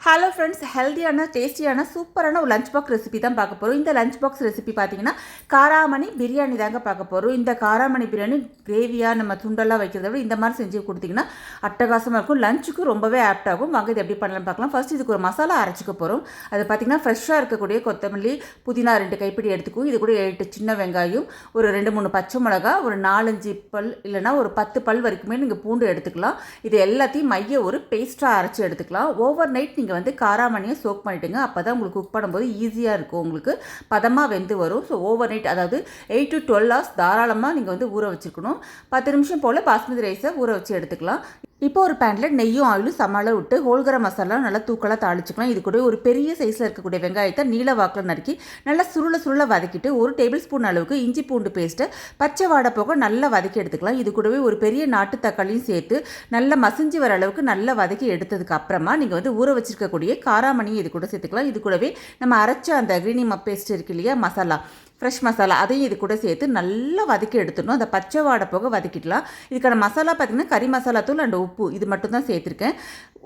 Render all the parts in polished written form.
Hello friends, ஹெல்த்தியான டேஸ்டியான சூப்பரான ஒரு லஞ்ச் பாக்ஸ் ரெசிபி தான் பார்க்க போகிறோம். இந்த லஞ்ச் பாக்ஸ் ரெசிபி பார்த்தீங்கன்னா காராமணி பிரியாணி தாங்க பார்க்க போகிறோம். இந்த காராமணி பிரியாணி கிரேவியாக நம்ம துண்டெல்லாம் வைக்கிறத விட இந்த மாதிரி செஞ்சு கொடுத்தீங்கன்னா அட்டகாசமாக இருக்கும். லஞ்சுக்கு ரொம்பவே ஆப்ட் ஆகும். வாங்க இது எப்படி பண்ணலாம் பார்க்கலாம். ஃபர்ஸ்ட் இதுக்கு ஒரு மசாலா அரைச்சிக்க போகிறோம். அது பார்த்திங்கன்னா ஃப்ரெஷ்ஷாக இருக்கக்கூடிய கொத்தமல்லி, புதினா 2 கைப்பிடி எடுத்துக்கும். இது கூட 8 சின்ன வெங்காயம், ஒரு 2-3 பச்சை மிளகா, ஒரு 4-5 பல் இல்லைனா ஒரு 10 பல் வரைக்குமே நீங்கள் பூண்டு எடுத்துக்கலாம். இது எல்லாத்தையும் மைய ஒரு பேஸ்ட்டாக அரைச்சி எடுத்துக்கலாம். ஓவர் நைட் நீங்கள் காராமணியை சோக் பண்ணிவிடுங்க. அப்போ தான் உங்களுக்கு குக் பண்ணும்போது ஈஸியாக இருக்கும். உங்களுக்கு பதமாக வெந்து வரும். ஸோ ஓவர் நைட், அதாவது 8 to 12 hours தாராளமாக நீங்கள் ஊற வச்சுருக்கணும். 10 நிமிஷம் போல் பாஸ்மதி ரைஸை ஊற வச்சு எடுத்துக்கலாம். இப்போ ஒரு பேனில் நெய்யும் ஆயிலும் சமாளம் விட்டு ஹோல்கர மசாலா நல்லா தூக்கலாக தாளிச்சிக்கலாம். இது கூட ஒரு பெரிய சைஸில் இருக்கக்கூடிய வெங்காயத்தை நீல வாக்கில் நறுக்கி நல்லா சுருள வதக்கிட்டு 1 டேபிள் ஸ்பூன் அளவுக்கு இஞ்சி பூண்டு பேஸ்ட்டை பச்சை வாடை போக நல்லா வதக்கி எடுத்துக்கலாம். இது கூடவே ஒரு பெரிய நாட்டு தக்காளியும் சேர்த்து நல்லா மசிஞ்சு வர அளவுக்கு நல்லா வதக்கி எடுத்ததுக்கு அப்புறமா நீங்கள் ஊற வச்சிருக்கக்கூடிய காராமணியும் இது கூட சேர்த்துக்கலாம். இது கூடவே நம்ம அரைச்ச அந்த கிரீனி பேஸ்ட் இருக்கு இல்லையா, மசாலா, ஃப்ரெஷ் மசாலா, அதையும் இது கூட சேர்த்து நல்லா வதக்கி எடுத்துடணும். அந்த பச்சை வாடை போக வதக்கிடலாம். இதுக்கான மசாலா பார்த்திங்கன்னா கறி மசாலா தூள் அண்ட் உப்பு இது மட்டும் தான் சேர்த்துருக்கேன்.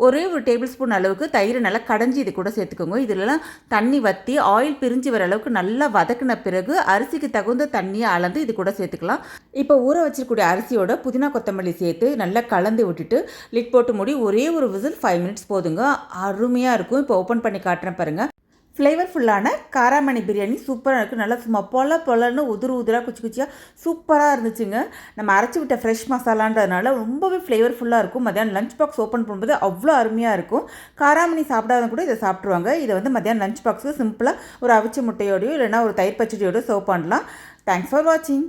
ஒரே ஒரு டேபிள் ஸ்பூன் அளவுக்கு தயிரை நல்லா கடைஞ்சி இது கூட சேர்த்துக்கோங்க. இதிலலாம் தண்ணி வற்றி ஆயில் பிரிஞ்சு வர அளவுக்கு நல்லா வதக்கின பிறகு அரிசிக்கு தகுந்த தண்ணியை அளந்து இது கூட சேர்த்துக்கலாம். இப்போ ஊற வச்சிருக்கக்கூடிய அரிசியோட புதினா கொத்தமல்லி சேர்த்து நல்லா கலந்து விட்டுட்டு லிட் போட்டு மூடி ஒரே ஒரு விசில் 5 minutes போதுங்க. அருமையாக இருக்கும். இப்போ ஓப்பன் பண்ணி காட்டுறேன் பாருங்கள். ஃப்ளேவர்ஃபுல்லான காராமணி பிரியாணி சூப்பராக இருக்குது. நல்லா சும்மா பொலன்னு உதிராக குச்சியாக சூப்பராக இருந்துச்சுங்க. நம்ம அரைச்சி விட்ட ஃப்ரெஷ் மசாலான்றதுனால ரொம்பவே ஃப்ளேவர்ஃபுல்லாக இருக்கும். மத்தியானம் லஞ்ச் பாக்ஸ் ஓப்பன் பண்ணும்போது அவ்வளோ அருமையாக இருக்கும். காராமணி சாப்பிடாதவங்க கூட இதை சாப்பிட்ருவாங்க. இதை மத்தியானம் லஞ்ச் பாக்ஸுக்கு சிம்பிளாக ஒரு அவிச்ச முட்டையோடையோ இல்லைனா ஒரு தயிர் பச்சடியோட சர்வ் பண்ணலாம். தேங்க்ஸ் ஃபார் வாட்சிங்.